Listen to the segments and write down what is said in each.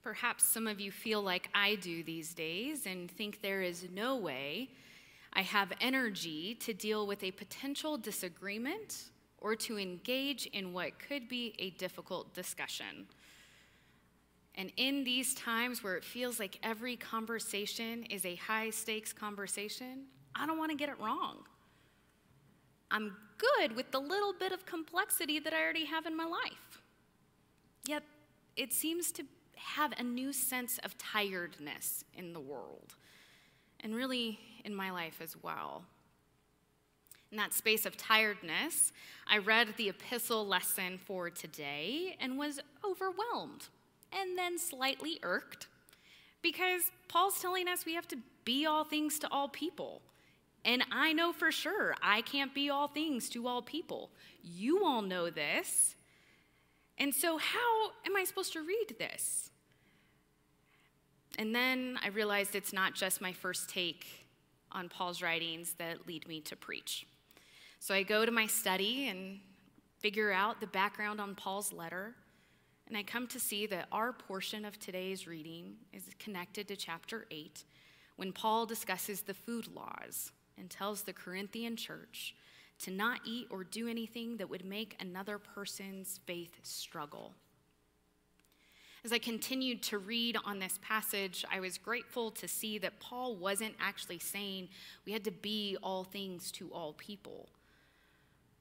Perhaps some of you feel like I do these days and think there is no way I have energy to deal with a potential disagreement or to engage in what could be a difficult discussion. And in these times where it feels like every conversation is a high-stakes conversation, I don't want to get it wrong. I'm good with the little bit of complexity that I already have in my life. Yet, it seems to have a new sense of tiredness in the world, and really in my life as well. In that space of tiredness, I read the epistle lesson for today and was overwhelmed and then slightly irked because Paul's telling us we have to be all things to all people. And I know for sure I can't be all things to all people. You all know this. And so how am I supposed to read this? And then I realized it's not just my first take on Paul's writings that lead me to preach. So I go to my study and figure out the background on Paul's letter, and I come to see that our portion of today's reading is connected to chapter 8, when Paul discusses the food laws and tells the Corinthian church to not eat or do anything that would make another person's faith struggle. As I continued to read on this passage, I was grateful to see that Paul wasn't actually saying we had to be all things to all people.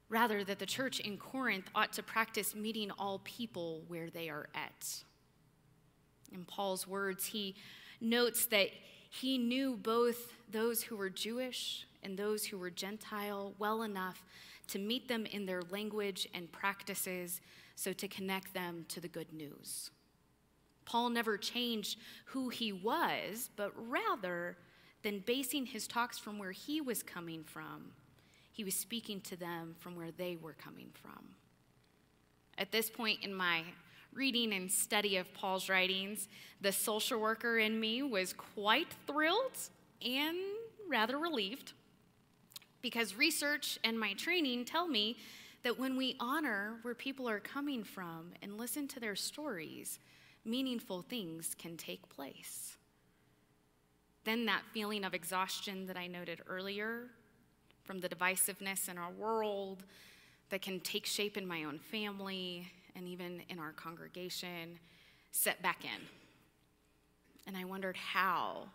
Rather, that the church in Corinth ought to practice meeting all people where they are at. In Paul's words, he notes that he knew both those who were Jewish and those who were Gentile well enough to meet them in their language and practices, so to connect them to the good news. Paul never changed who he was, but rather than basing his talks from where he was coming from, he was speaking to them from where they were coming from. At this point in my reading and study of Paul's writings, the social worker in me was quite thrilled and rather relieved, because research and my training tell me that when we honor where people are coming from and listen to their stories, meaningful things can take place. Then that feeling of exhaustion that I noted earlier from the divisiveness in our world that can take shape in my own family and even in our congregation set back in. And I wondered how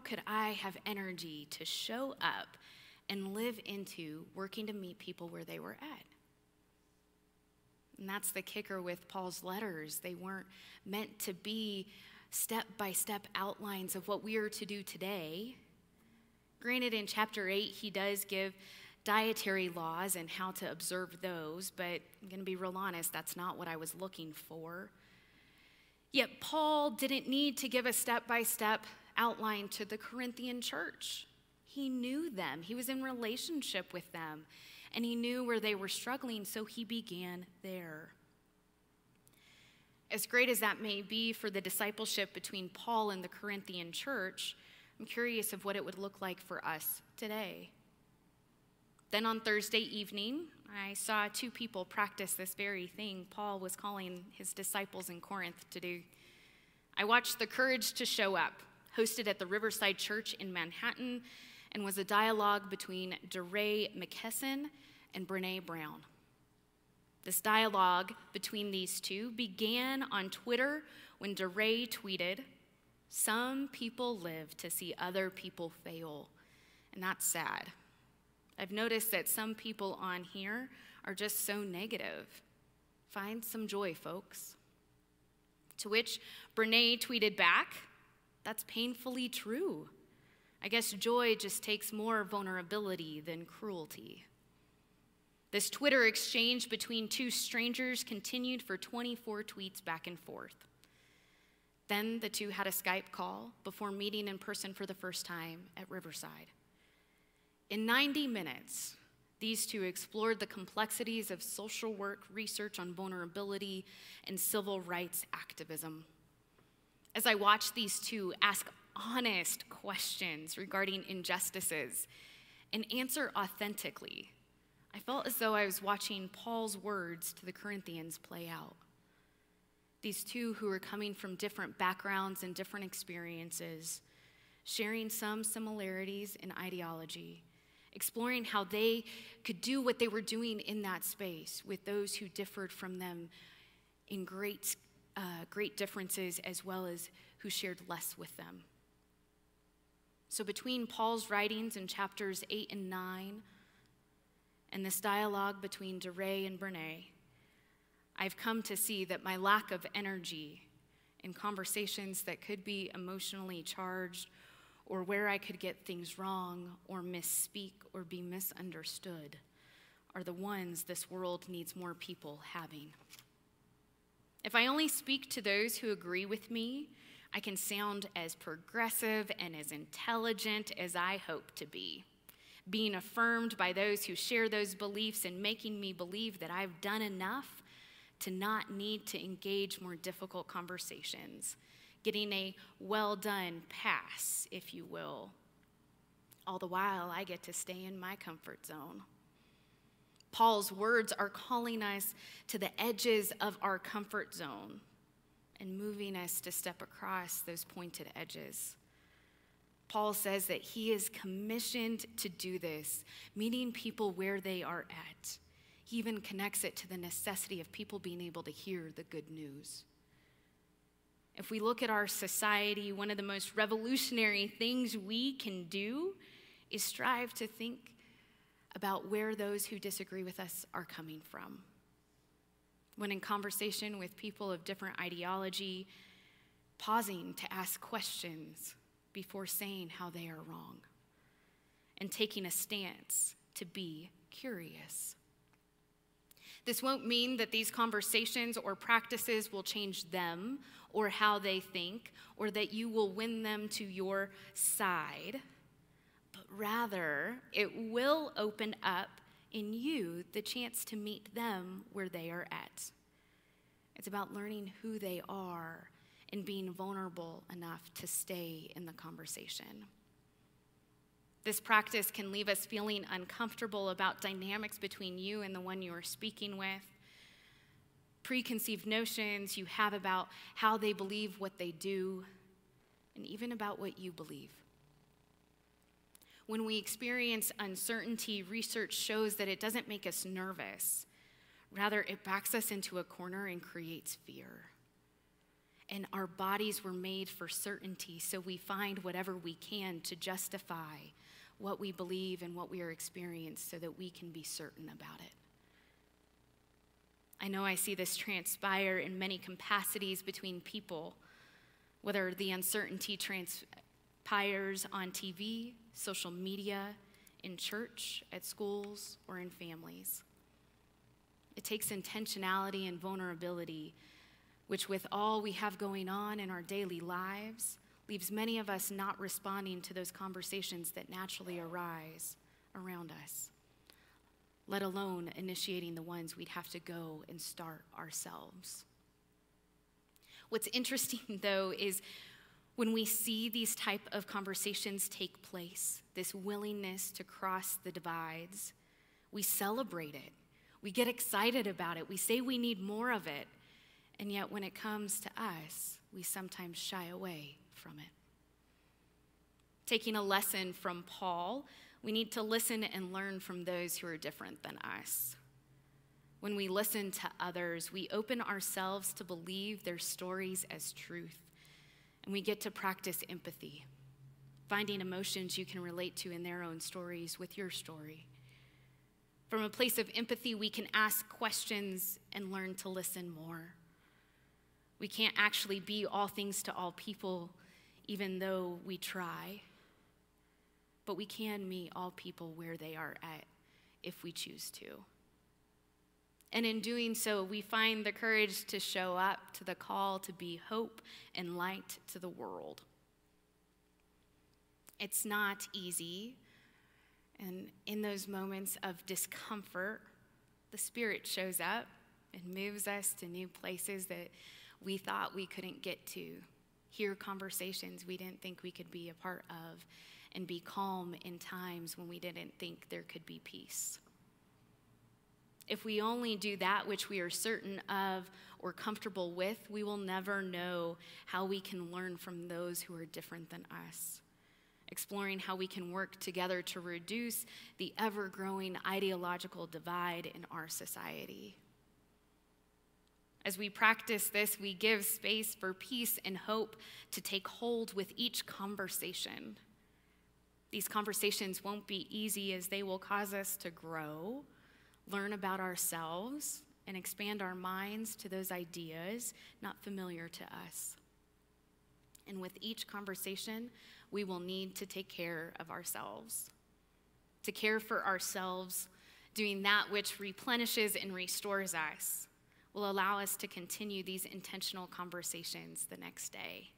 could I have energy to show up and live into working to meet people where they were at? And that's the kicker with Paul's letters. They weren't meant to be step-by-step outlines of what we are to do today. Granted, in chapter 8, he does give dietary laws and how to observe those, but I'm going to be real honest, that's not what I was looking for. Yet Paul didn't need to give a step-by-step outline to the Corinthian church. He knew them. He was in relationship with them. And he knew where they were struggling, so he began there. As great as that may be for the discipleship between Paul and the Corinthian church, I'm curious of what it would look like for us today. Then on Thursday evening, I saw two people practice this very thing Paul was calling his disciples in Corinth to do. I watched The Courage to Show Up, hosted at the Riverside Church in Manhattan, and was a dialogue between Girard and Brene Brown. This dialogue between these two began on Twitter when Girard tweeted, "Some people live to see other people fail, and that's sad. I've noticed that some people on here are just so negative. Find some joy, folks." To which Brene tweeted back, "That's painfully true. I guess joy just takes more vulnerability than cruelty." This Twitter exchange between two strangers continued for 24 tweets back and forth. Then the two had a Skype call before meeting in person for the first time at Riverside. In 90 minutes, these two explored the complexities of social work, research on vulnerability, and civil rights activism. As I watched these two ask honest questions regarding injustices and answer authentically, I felt as though I was watching Paul's words to the Corinthians play out. These two who are coming from different backgrounds and different experiences, sharing some similarities in ideology, exploring how they could do what they were doing in that space with those who differed from them in great differences, as well as who shared less with them. So between Paul's writings in chapters 8 and 9 and this dialogue between Girard and Brene, I've come to see that my lack of energy in conversations that could be emotionally charged, or where I could get things wrong or misspeak or be misunderstood, are the ones this world needs more people having. If I only speak to those who agree with me, I can sound as progressive and as intelligent as I hope to be, being affirmed by those who share those beliefs and making me believe that I've done enough to not need to engage more difficult conversations, getting a well-done pass, if you will. All the while, I get to stay in my comfort zone. Paul's words are calling us to the edges of our comfort zone and moving us to step across those pointed edges. Paul says that he is commissioned to do this, meeting people where they are at. He even connects it to the necessity of people being able to hear the good news. If we look at our society, one of the most revolutionary things we can do is strive to think about where those who disagree with us are coming from. When in conversation with people of different ideology, pausing to ask questions before saying how they are wrong, and taking a stance to be curious. This won't mean that these conversations or practices will change them or how they think, or that you will win them to your side, but rather it will open up in you the chance to meet them where they are at. It's about learning who they are and being vulnerable enough to stay in the conversation. This practice can leave us feeling uncomfortable about dynamics between you and the one you are speaking with, preconceived notions you have about how they believe what they do, and even about what you believe. When we experience uncertainty, research shows that it doesn't make us nervous. Rather, it backs us into a corner and creates fear. And our bodies were made for certainty, so we find whatever we can to justify what we believe and what we are experiencing so that we can be certain about it. I know I see this transpire in many capacities between people, whether the uncertainty transpires on TV, social media, in church, at schools, or in families. It takes intentionality and vulnerability, which with all we have going on in our daily lives, leaves many of us not responding to those conversations that naturally arise around us, let alone initiating the ones we'd have to go and start ourselves. What's interesting, though, is when we see these type of conversations take place, this willingness to cross the divides, we celebrate it. We get excited about it. We say we need more of it. And yet when it comes to us, we sometimes shy away from it. Taking a lesson from Paul, we need to listen and learn from those who are different than us. When we listen to others, we open ourselves to believe their stories as truth. And we get to practice empathy, finding emotions you can relate to in their own stories with your story. From a place of empathy, we can ask questions and learn to listen more. We can't actually be all things to all people, even though we try. But we can meet all people where they are at if we choose to. And in doing so, we find the courage to show up to the call to be hope and light to the world. It's not easy. And in those moments of discomfort, the Spirit shows up and moves us to new places that we thought we couldn't get to, hear conversations we didn't think we could be a part of, and be calm in times when we didn't think there could be peace. If we only do that which we are certain of or comfortable with, we will never know how we can learn from those who are different than us, exploring how we can work together to reduce the ever-growing ideological divide in our society. As we practice this, we give space for peace and hope to take hold with each conversation. These conversations won't be easy, as they will cause us to grow, learn about ourselves, and expand our minds to those ideas not familiar to us. And with each conversation, we will need to take care of ourselves. To care for ourselves, doing that which replenishes and restores us, will allow us to continue these intentional conversations the next day,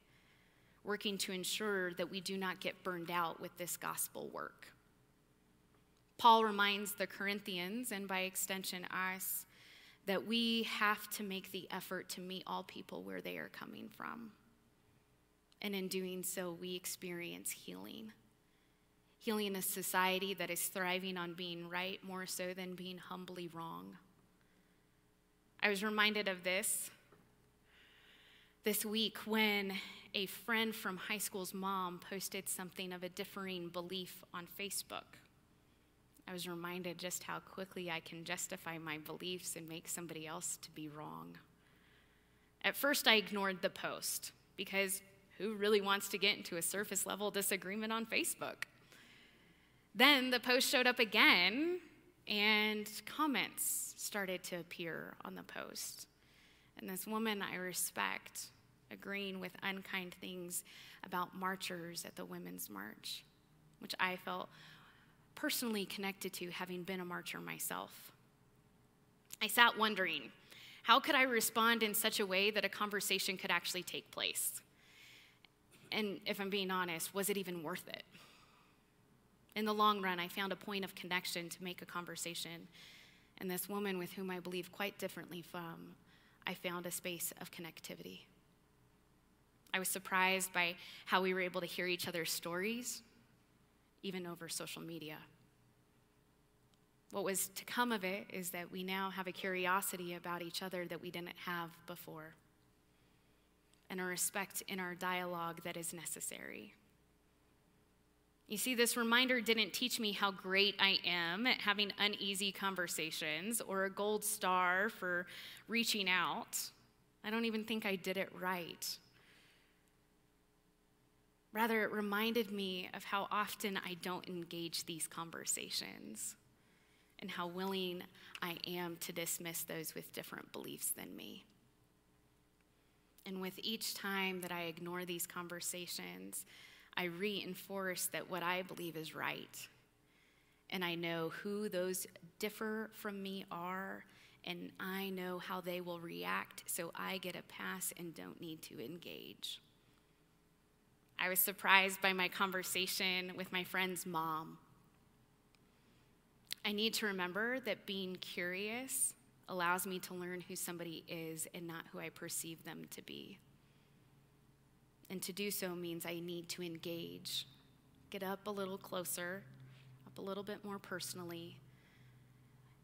working to ensure that we do not get burned out with this gospel work. Paul reminds the Corinthians, and by extension us, that we have to make the effort to meet all people where they are coming from. And in doing so, we experience healing. Healing in a society that is thriving on being right more so than being humbly wrong. I was reminded of this week when a friend from high school's mom posted something of a differing belief on Facebook. I was reminded just how quickly I can justify my beliefs and make somebody else to be wrong. At first, I ignored the post because who really wants to get into a surface level disagreement on Facebook? Then the post showed up again, and comments started to appear on the post. And this woman I respect, agreeing with unkind things about marchers at the Women's March, which I felt personally connected to, having been a marcher myself. I sat wondering, how could I respond in such a way that a conversation could actually take place? And if I'm being honest, was it even worth it? In the long run, I found a point of connection to make a conversation. And this woman, with whom I believe quite differently from, I found a space of connectivity. I was surprised by how we were able to hear each other's stories, even over social media. What was to come of it is that we now have a curiosity about each other that we didn't have before, and a respect in our dialogue that is necessary. You see, this reminder didn't teach me how great I am at having uneasy conversations or a gold star for reaching out. I don't even think I did it right. Rather, it reminded me of how often I don't engage these conversations and how willing I am to dismiss those with different beliefs than me. And with each time that I ignore these conversations, I reinforce that what I believe is right. And I know who those differ from me are, and I know how they will react, so I get a pass and don't need to engage. I was surprised by my conversation with my friend's mom. I need to remember that being curious allows me to learn who somebody is and not who I perceive them to be. And to do so means I need to engage, get up a little closer, up a little bit more personally,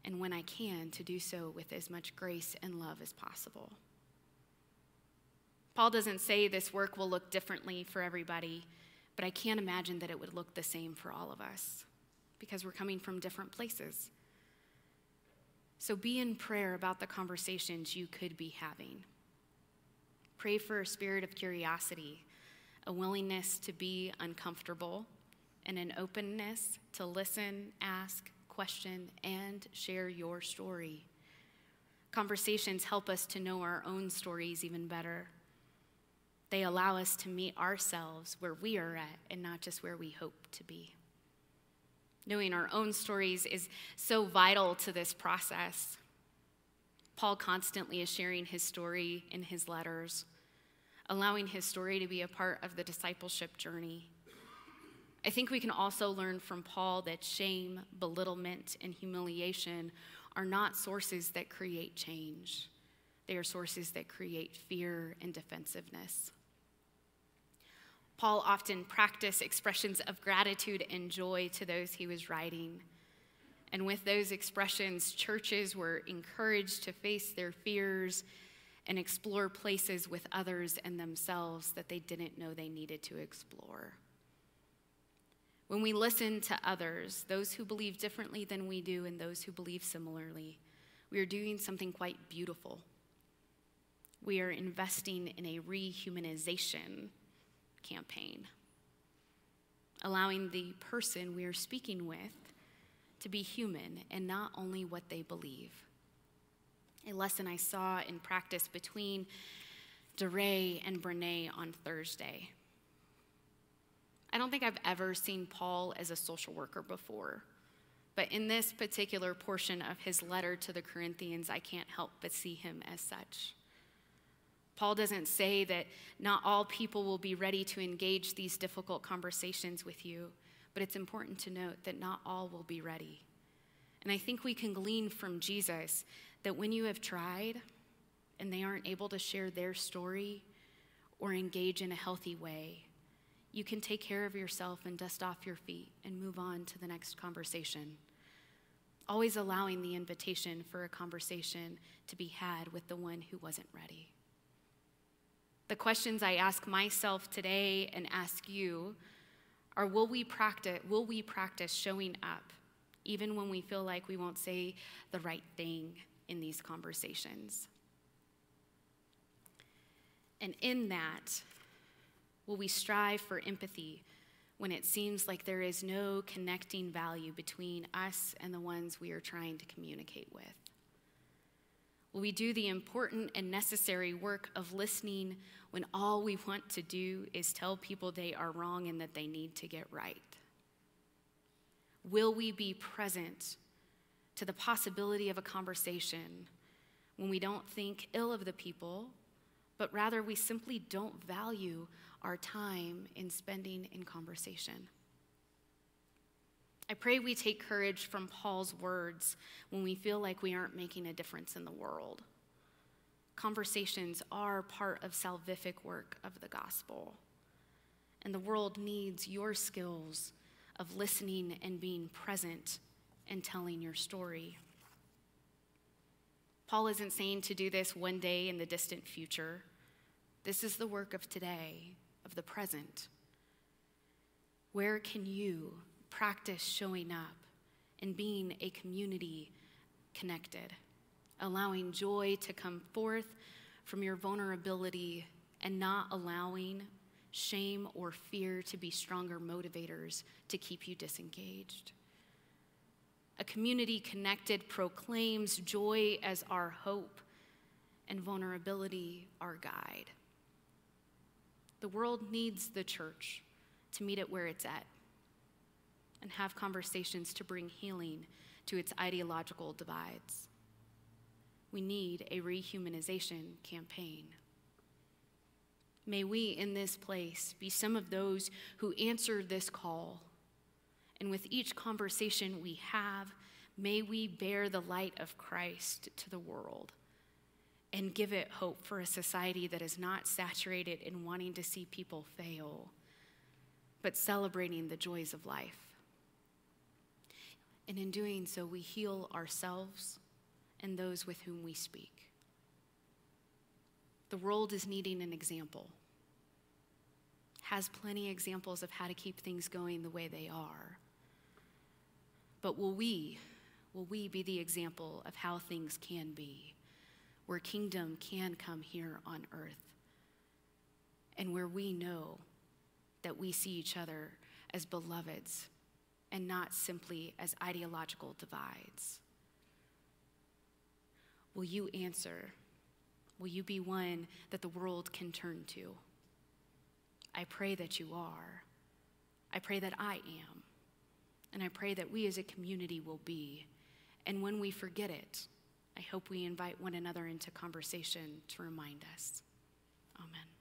and when I can, to do so with as much grace and love as possible. Paul doesn't say this work will look differently for everybody, but I can't imagine that it would look the same for all of us because we're coming from different places. So be in prayer about the conversations you could be having. Pray for a spirit of curiosity, a willingness to be uncomfortable, and an openness to listen, ask, question, and share your story. Conversations help us to know our own stories even better. They allow us to meet ourselves where we are at and not just where we hope to be. Knowing our own stories is so vital to this process. Paul constantly is sharing his story in his letters, allowing his story to be a part of the discipleship journey. I think we can also learn from Paul that shame, belittlement, and humiliation are not sources that create change. They are sources that create fear and defensiveness. Paul often practiced expressions of gratitude and joy to those he was writing. And with those expressions, churches were encouraged to face their fears and explore places with others and themselves that they didn't know they needed to explore. When we listen to others, those who believe differently than we do and those who believe similarly, we are doing something quite beautiful. We are investing in a rehumanization campaign, allowing the person we are speaking with to be human and not only what they believe. A lesson I saw in practice between Girard and Brene on Thursday. I don't think I've ever seen Paul as a social worker before, but in this particular portion of his letter to the Corinthians, I can't help but see him as such. Paul doesn't say that not all people will be ready to engage these difficult conversations with you, but it's important to note that not all will be ready. And I think we can glean from Jesus that when you have tried and they aren't able to share their story or engage in a healthy way, you can take care of yourself and dust off your feet and move on to the next conversation, always allowing the invitation for a conversation to be had with the one who wasn't ready. The questions I ask myself today and ask you are, will we practice showing up even when we feel like we won't say the right thing in these conversations? And in that, will we strive for empathy when it seems like there is no connecting value between us and the ones we are trying to communicate with? Will we do the important and necessary work of listening when all we want to do is tell people they are wrong and that they need to get right? Will we be present to the possibility of a conversation when we don't think ill of the people, but rather we simply don't value our time in spending in conversation? I pray we take courage from Paul's words when we feel like we aren't making a difference in the world. Conversations are part of salvific work of the gospel, and the world needs your skills of listening and being present and telling your story. Paul isn't saying to do this one day in the distant future. This is the work of today, of the present. Where can you practice showing up and being a community connected, allowing joy to come forth from your vulnerability and not allowing shame or fear to be stronger motivators to keep you disengaged? A community connected proclaims joy as our hope and vulnerability our guide. The world needs the church to meet it where it's at and have conversations to bring healing to its ideological divides. We need a rehumanization campaign. May we in this place be some of those who answer this call. And with each conversation we have, may we bear the light of Christ to the world and give it hope for a society that is not saturated in wanting to see people fail, but celebrating the joys of life. And in doing so, we heal ourselves and those with whom we speak. The world is needing an example, has plenty of examples of how to keep things going the way they are. But will we be the example of how things can be, where kingdom can come here on earth, and where we know that we see each other as beloveds and not simply as ideological divides? Will you answer? Will you be one that the world can turn to? I pray that you are. I pray that I am. And I pray that we as a community will be. And when we forget it, I hope we invite one another into conversation to remind us. Amen.